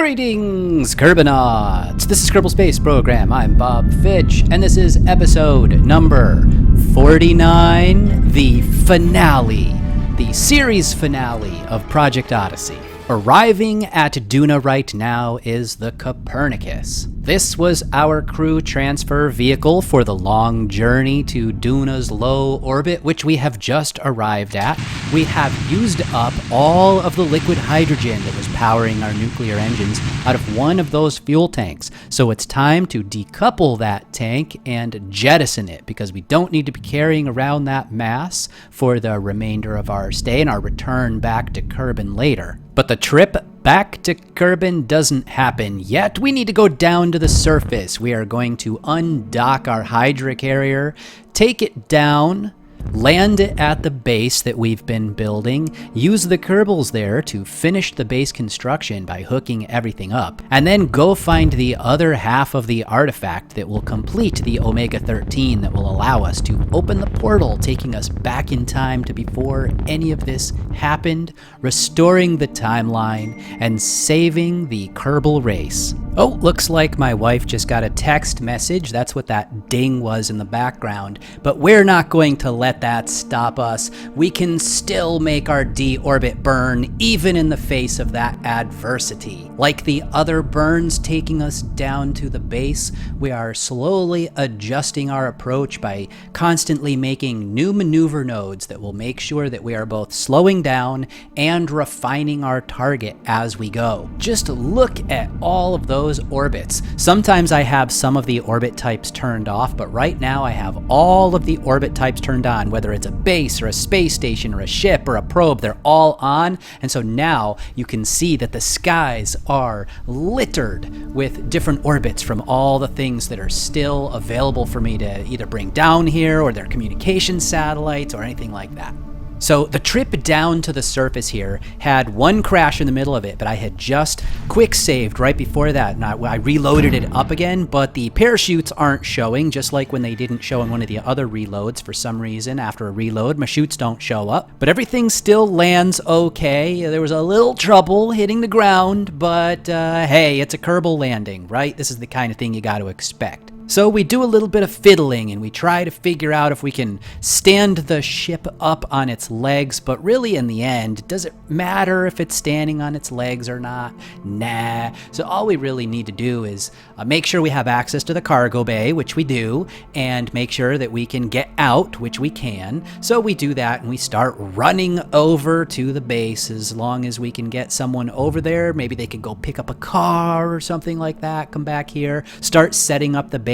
Greetings, Kerbinauts! This is Kerbal Space Program. I'm Bob Fitch, and this is episode number 49, the finale, the series finale of Project Odyssey. Arriving at Duna right now is the Kopernicus. This was our crew transfer vehicle for the long journey to Duna's low orbit, which we have just arrived at. We have used up all of the liquid hydrogen that was powering our nuclear engines out of one of those fuel tanks. So it's time to decouple that tank and jettison it, because we don't need to be carrying around that mass for the remainder of our stay and our return back to Kerbin later. But the trip back to Kerbin doesn't happen yet. We need to go down to the surface. We are going to undock our Hydra carrier, take it down, land it at the base that we've been building, use the Kerbals there to finish the base construction by hooking everything up, and then go find the other half of the artifact that will complete the Omega-13 that will allow us to open the portal, taking us back in time to before any of this happened, restoring the timeline, and saving the Kerbal race. Oh, looks like my wife just got a text message. That's what that ding was in the background. But we're not going to let that stop us. We can still make our D-orbit burn even in the face of that adversity. Like the other burns taking us down to the base, we are slowly adjusting our approach by constantly making new maneuver nodes that will make sure that we are both slowing down and refining our target as we go. Just look at all of those orbits. Sometimes I have some of the orbit types turned off, but right now I have all of the orbit types turned on. Whether it's a base or a space station or a ship or a probe, they're all on. And so now you can see that the skies are littered with different orbits from all the things that are still available for me to either bring down here or their communication satellites or anything like that. So the trip down to the surface here had one crash in the middle of it, but I had just quick saved right before that, and I reloaded it up again, but the parachutes aren't showing, just like when they didn't show in one of the other reloads. For some reason, after a reload, my chutes don't show up, but everything still lands okay. There was a little trouble hitting the ground, but hey, it's a Kerbal landing, right? This is the kind of thing you got to expect. So we do a little bit of fiddling and we try to figure out if we can stand the ship up on its legs, but really in the end, does it matter if it's standing on its legs or not? Nah. So all we really need to do is make sure we have access to the cargo bay, which we do, and make sure that we can get out, which we can. So we do that and we start running over to the base. As long as we can get someone over there, maybe they could go pick up a car or something like that, come back here, start setting up the base,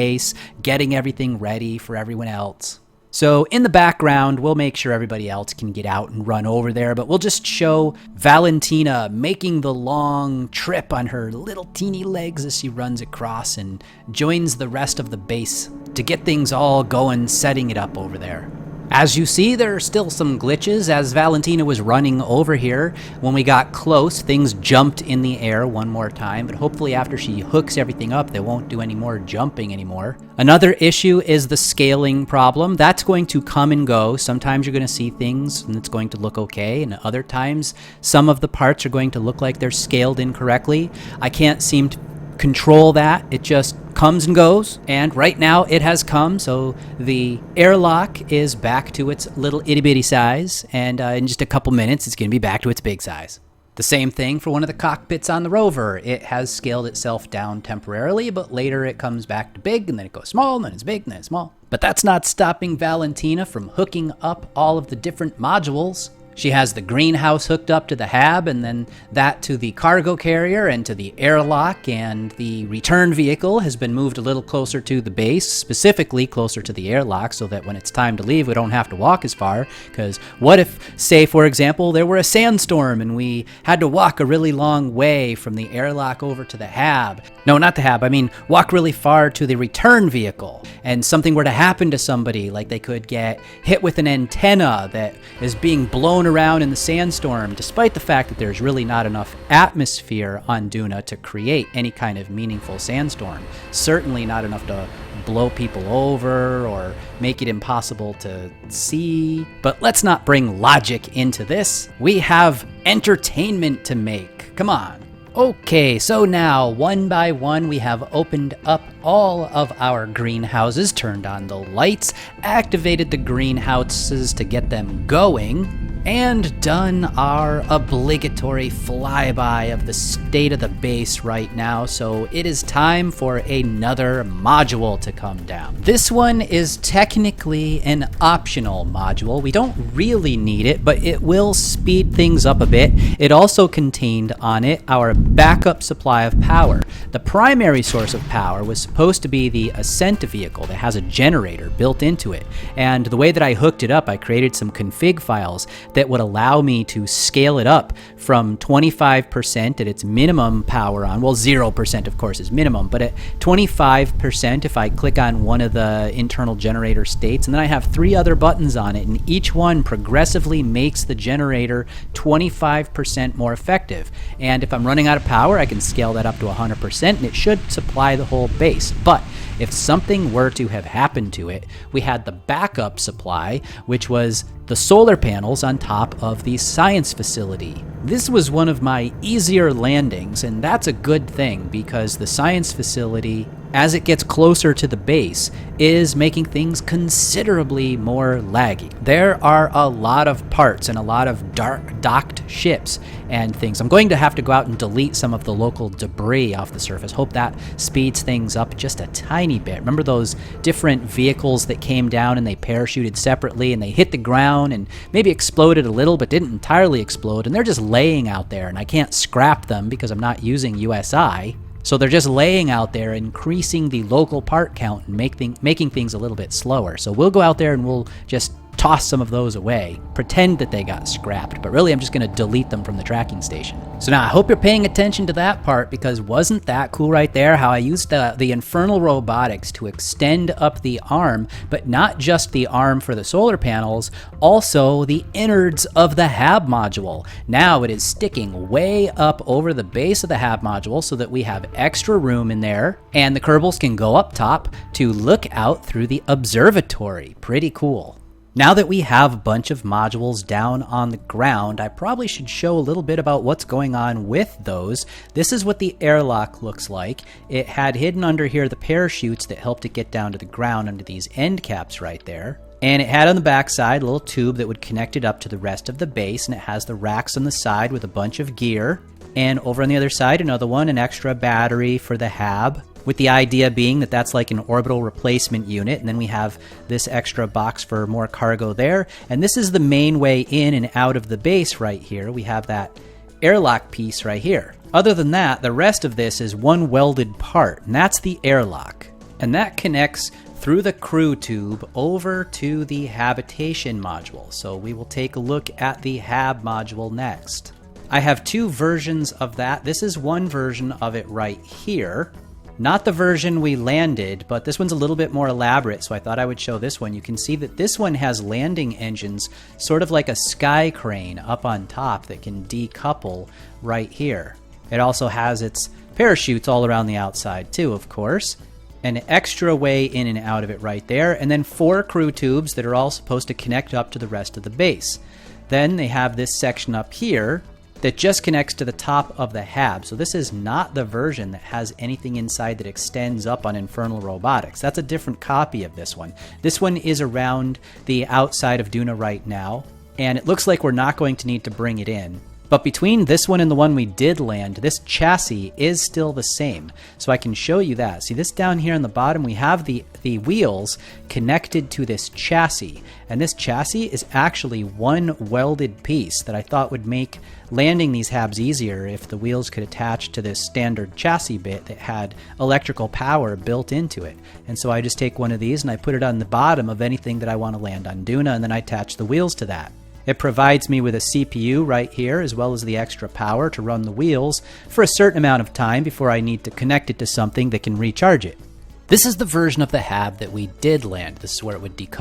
getting everything ready for everyone else. So in the background, we'll make sure everybody else can get out and run over there, but we'll just show Valentina making the long trip on her little teeny legs as she runs across and joins the rest of the base to get things all going, setting it up over there. As you see, there are still some glitches. As Valentina was running over here, when we got close, things jumped in the air one more time, but hopefully after she hooks everything up, they won't do any more jumping anymore. Another issue is the scaling problem. That's going to come and go. Sometimes you're going to see things and it's going to look okay, and other times some of the parts are going to look like they're scaled incorrectly. I can't seem to control that. It just comes and goes, and right now it has come, so the airlock is back to its little itty-bitty size, and in just a couple minutes it's going to be back to its big size. The same thing for one of the cockpits on the rover. It has scaled itself down temporarily, but later it comes back to big, and then it goes small, and then it's big, and then it's small. But that's not stopping Valentina from hooking up all of the different modules. She has the greenhouse hooked up to the hab, and then that to the cargo carrier and to the airlock, and the return vehicle has been moved a little closer to the base, specifically closer to the airlock, so that when it's time to leave, we don't have to walk as far. Because what if, say, for example, there were a sandstorm and we had to walk a really long way from the airlock over to the hab? No, not the hab. I mean, walk really far to the return vehicle, and something were to happen to somebody, like they could get hit with an antenna that is being blown around in the sandstorm, despite the fact that there's really not enough atmosphere on Duna to create any kind of meaningful sandstorm. Certainly not enough to blow people over or make it impossible to see. But let's not bring logic into this. We have entertainment to make. Come on. Okay, so now, one by one, we have opened up all of our greenhouses, turned on the lights, activated the greenhouses to get them going, and done our obligatory flyby of the state of the base right now, so it is time for another module to come down. This one is technically an optional module. We don't really need it, but it will speed things up a bit. It also contained on it our backup supply of power. The primary source of power was supposed to be the Ascent vehicle that has a generator built into it, and the way that I hooked it up, I created some config files that would allow me to scale it up from 25% at its minimum power on, well, 0% of course is minimum, but at 25% if I click on one of the internal generator states, and then I have 3 other buttons on it, and each one progressively makes the generator 25% more effective. And if I'm running out of power, I can scale that up to 100%, and it should supply the whole base. But if something were to have happened to it, we had the backup supply, which was the solar panels on top of the science facility. This was one of my easier landings, and that's a good thing because the science facility, as it gets closer to the base, is making things considerably more laggy. There are a lot of parts and a lot of docked ships and things. I'm going to have to go out and delete some of the local debris off the surface. Hope that speeds things up just a tiny bit. Remember those different vehicles that came down and they parachuted separately and they hit the ground and maybe exploded a little but didn't entirely explode, and they're just laying out there, and I can't scrap them because I'm not using USI. So they're just laying out there, increasing the local part count and making things a little bit slower. So we'll go out there and we'll just toss some of those away, pretend that they got scrapped, but really I'm just going to delete them from the tracking station. So now I hope you're paying attention to that part, because wasn't that cool right there how I used the infernal robotics to extend up the arm, but not just the arm for the solar panels, also the innards of the HAB module. Now it is sticking way up over the base of the HAB module so that we have extra room in there, and the Kerbals can go up top to look out through the observatory. Pretty cool. Now that we have a bunch of modules down on the ground, I probably should show a little bit about what's going on with those. This is what the airlock looks like. It had hidden under here the parachutes that helped it get down to the ground under these end caps right there. And it had on the back side a little tube that would connect it up to the rest of the base, and it has the racks on the side with a bunch of gear. And over on the other side, another one, an extra battery for the HAB, with the idea being that that's like an orbital replacement unit. And then we have this extra box for more cargo there. And this is the main way in and out of the base right here. We have that airlock piece right here. Other than that, the rest of this is one welded part, and that's the airlock. And that connects through the crew tube over to the habitation module. So we will take a look at the HAB module next. I have 2 versions of that. This is one version of it right here. Not the version we landed, but this one's a little bit more elaborate, so I thought I would show this one. You can see that this one has landing engines, sort of like a sky crane up on top that can decouple right here. It also has its parachutes all around the outside too, of course. An extra way in and out of it right there, and then 4 crew tubes that are all supposed to connect up to the rest of the base. Then they have this section up here that just connects to the top of the HAB. So this is not the version that has anything inside that extends up on Infernal Robotics. That's a different copy of this one. This one is around the outside of Duna right now, and it looks like we're not going to need to bring it in. But between this one and the one we did land, this chassis is still the same. So I can show you that. See this down here on the bottom, we have the wheels connected to this chassis. And this chassis is actually one welded piece that I thought would make landing these HABs easier if the wheels could attach to this standard chassis bit that had electrical power built into it. And so I just take one of these and I put it on the bottom of anything that I want to land on Duna, and then I attach the wheels to that. It provides me with a CPU right here, as well as the extra power to run the wheels for a certain amount of time before I need to connect it to something that can recharge it. This is the version of the HAB that we did land. This is where it would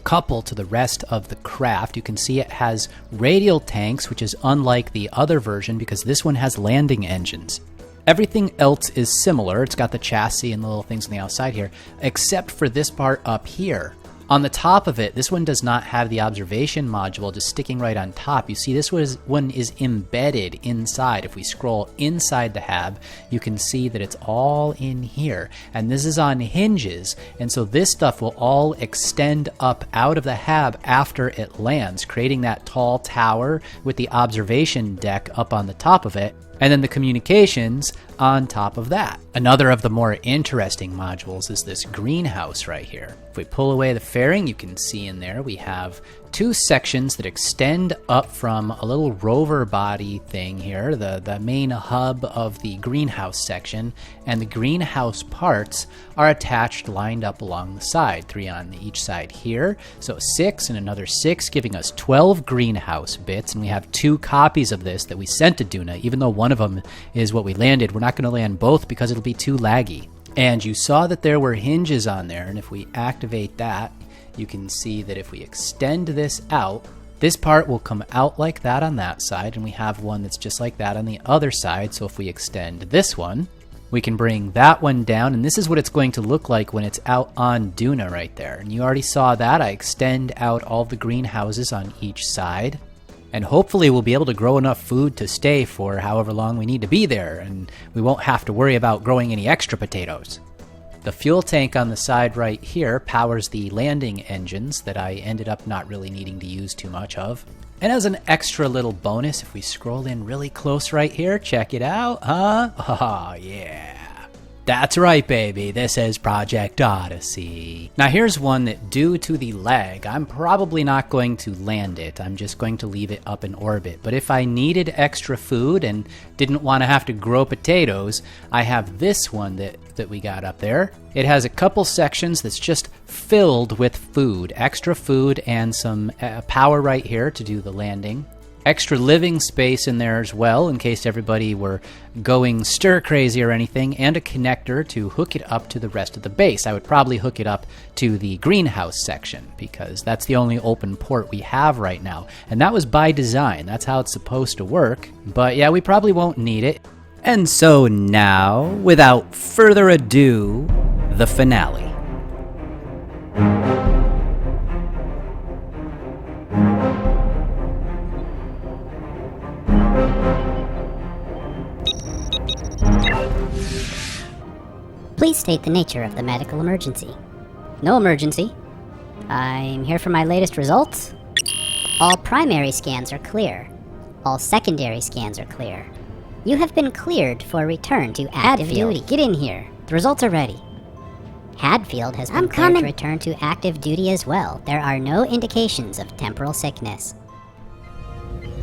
couple to the rest of the craft. You can see it has radial tanks, which is unlike the other version because this one has landing engines. Everything else is similar. It's got the chassis and the little things on the outside here, except for this part up here. On the top of it, this one does not have the observation module just sticking right on top. You see this one is embedded inside. If we scroll inside the hab, you can see that it's all in here. And this is on hinges, and so this stuff will all extend up out of the hab after it lands, creating that tall tower with the observation deck up on the top of it, and then the communications on top of that. Another of the more interesting modules is this greenhouse right here. If we pull away the fairing, you can see in there we have two sections that extend up from a little rover body thing here, the main hub of the greenhouse section, and the greenhouse parts are attached lined up along the side, 3 on each side here. So 6 and another 6, giving us 12 greenhouse bits, and we have 2 copies of this that we sent to Duna. Even though one of them is what we landed, we're not going to land both because it'll be too laggy. And you saw that there were hinges on there, and if we activate that, you can see that if we extend this out, this part will come out like that on that side, and we have one that's just like that on the other side. So if we extend this one, we can bring that one down, and this is what it's going to look like when it's out on Duna right there. And you already saw that. I extend out all the greenhouses on each side, and hopefully we'll be able to grow enough food to stay for however long we need to be there, and we won't have to worry about growing any extra potatoes. The fuel tank on the side right here powers the landing engines that I ended up not really needing to use too much of. And as an extra little bonus, if we scroll in really close right here, check it out, huh? Oh, yeah. That's right, baby. This is Project Odyssey. Now here's one that, due to the lag, I'm probably not going to land it. I'm just going to leave it up in orbit. But if I needed extra food and didn't want to have to grow potatoes, I have this one that we got up there. It has a couple sections that's just filled with food, extra food, and some power right here to do the landing. Extra living space in there as well, in case everybody were going stir crazy or anything, and a connector to hook it up to the rest of the base. I would probably hook it up to the greenhouse section, because that's the only open port we have right now. And that was by design. That's how it's supposed to work. But yeah, we probably won't need it. And so now, without further ado, the finale. Please state the nature of the medical emergency. No emergency. I'm here for my latest results. All primary scans are clear. All secondary scans are clear. You have been cleared for return to active duty. Get in here. The results are ready. Hadfield has been cleared to return to active duty as well. There are no indications of temporal sickness.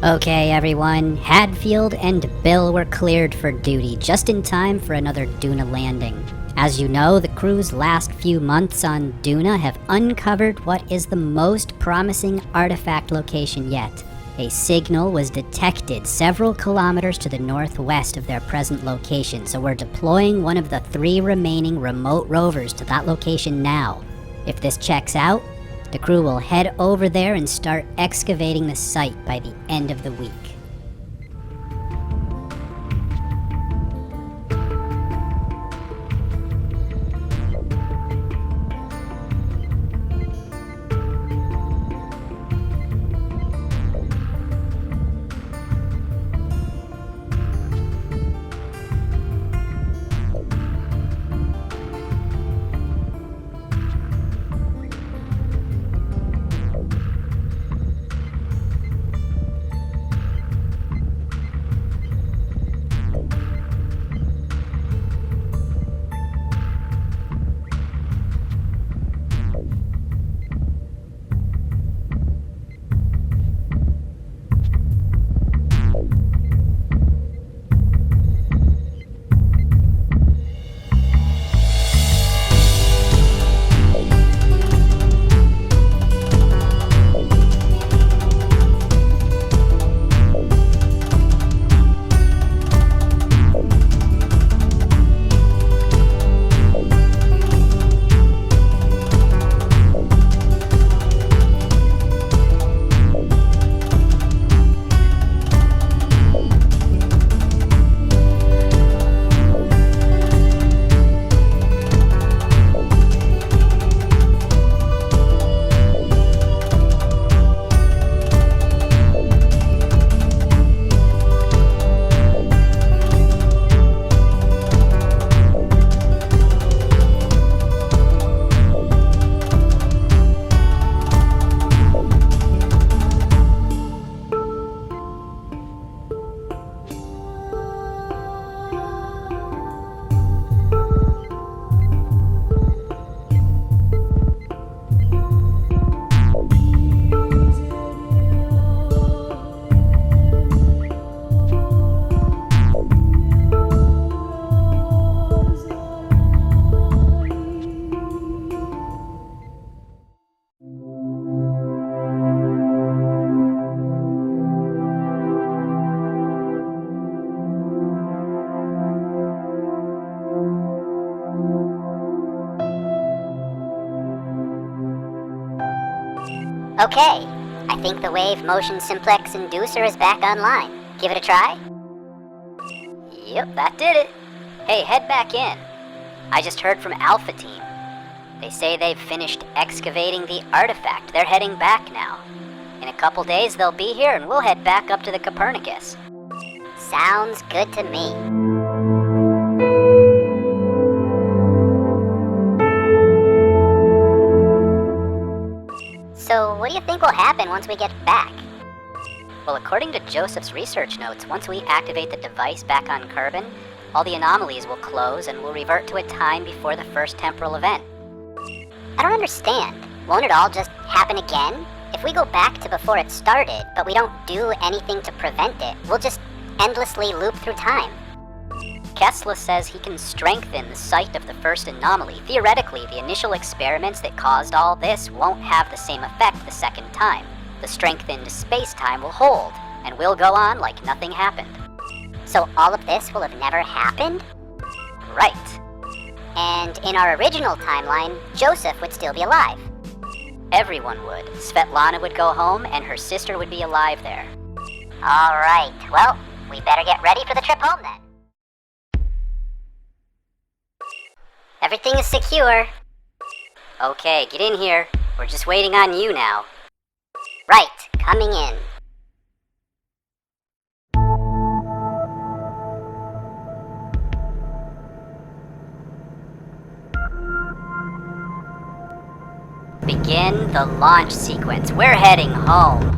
Okay, everyone. Hadfield and Bill were cleared for duty just in time for another Duna landing. As you know, the crew's last few months on Duna have uncovered what is the most promising artifact location yet. A signal was detected several kilometers to the northwest of their present location, so we're deploying one of the 3 remaining remote rovers to that location now. If this checks out, the crew will head over there and start excavating the site by the end of the week. Okay, I think the wave motion simplex inducer is back online. Give it a try? Yep, that did it. Hey, head back in. I just heard from Alpha Team. They say they've finished excavating the artifact. They're heading back now. In a couple days they'll be here and we'll head back up to the Kopernicus. Sounds good to me. So, what do you think will happen once we get back? Well, according to Joseph's research notes, once we activate the device back on Kerbin, all the anomalies will close and we'll revert to a time before the first temporal event. I don't understand. Won't it all just happen again? If we go back to before it started, but we don't do anything to prevent it, we'll just endlessly loop through time. Kessler says he can strengthen the site of the first anomaly. Theoretically, the initial experiments that caused all this won't have the same effect the second time. The strengthened space-time will hold, and we'll go on like nothing happened. So all of this will have never happened? Right. And in our original timeline, Joseph would still be alive. Everyone would. Svetlana would go home, and her sister would be alive there. Alright, well, we better get ready for the trip home then. Everything is secure. Okay, get in here. We're just waiting on you now. Right, coming in. Begin the launch sequence. We're heading home.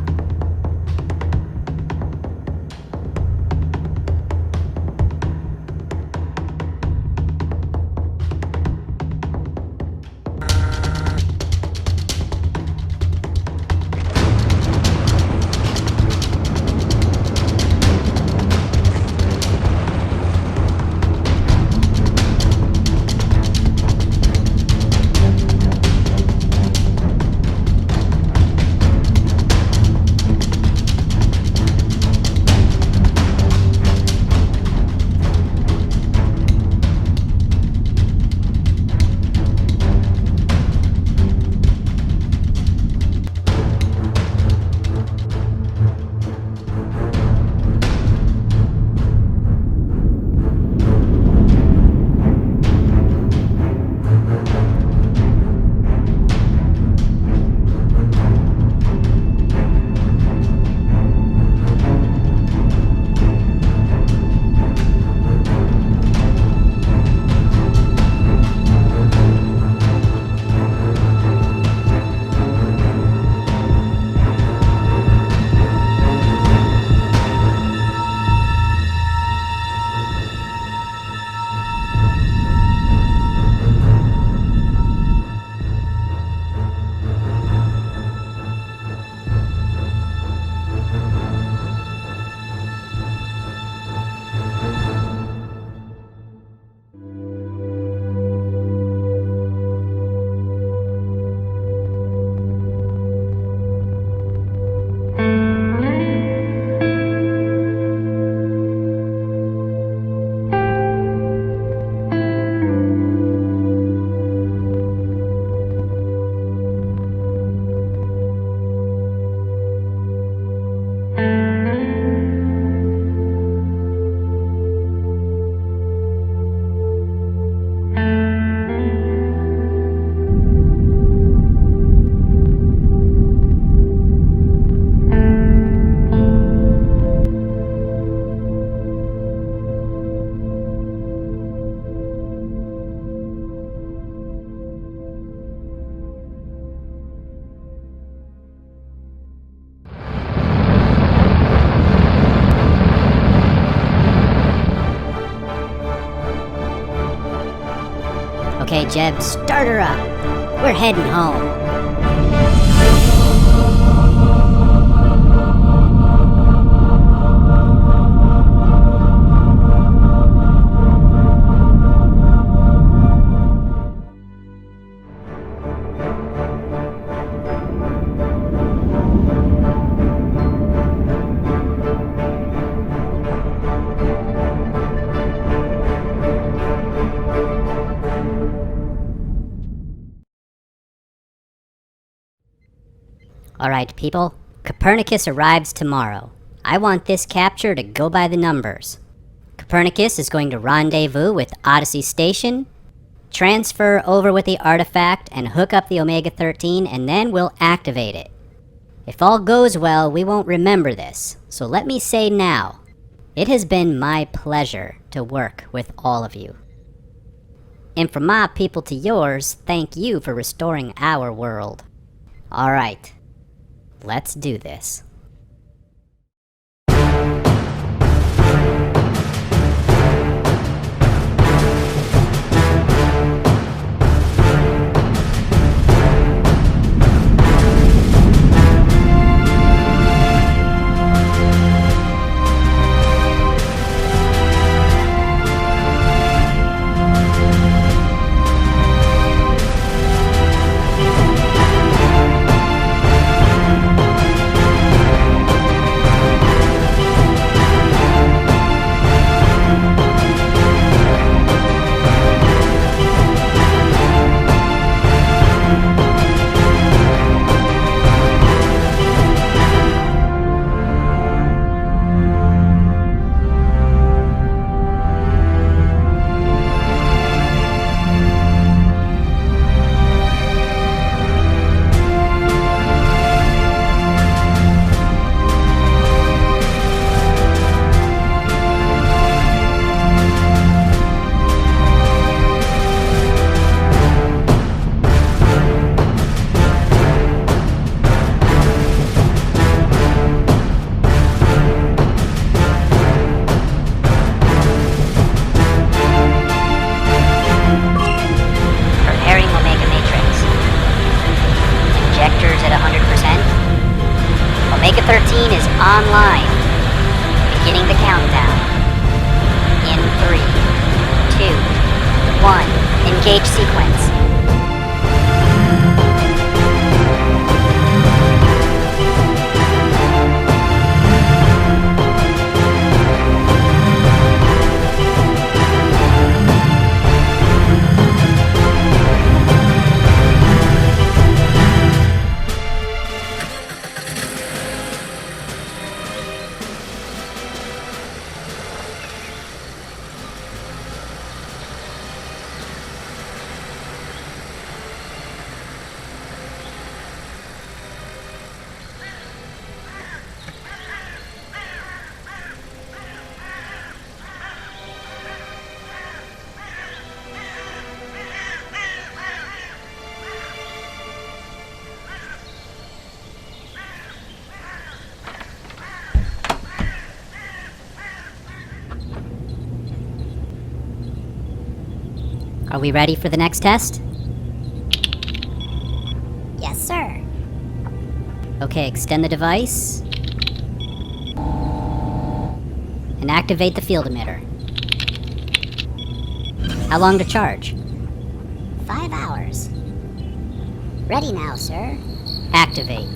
Okay, Jeb, start her up. We're heading home. Alright, people. Copernicus arrives tomorrow. I want this capture to go by the numbers. Copernicus is going to rendezvous with Odyssey Station, transfer over with the artifact, and hook up the Omega-13, and then we'll activate it. If all goes well, we won't remember this, so let me say now, it has been my pleasure to work with all of you. And from my people to yours, thank you for restoring our world. Alright, let's do this. Omega-13 is online. Beginning the countdown. In 3, 2, 1. Engage sequence. Are we ready for the next test? Yes, sir. Okay, extend the device. And activate the field emitter. How long to charge? 5 hours. Ready now, sir. Activate.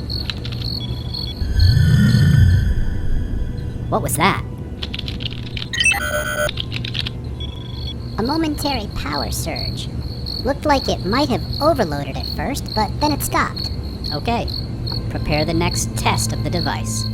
What was that? A momentary power surge. Looked like it might have overloaded at first, but then it stopped. Okay, prepare the next test of the device.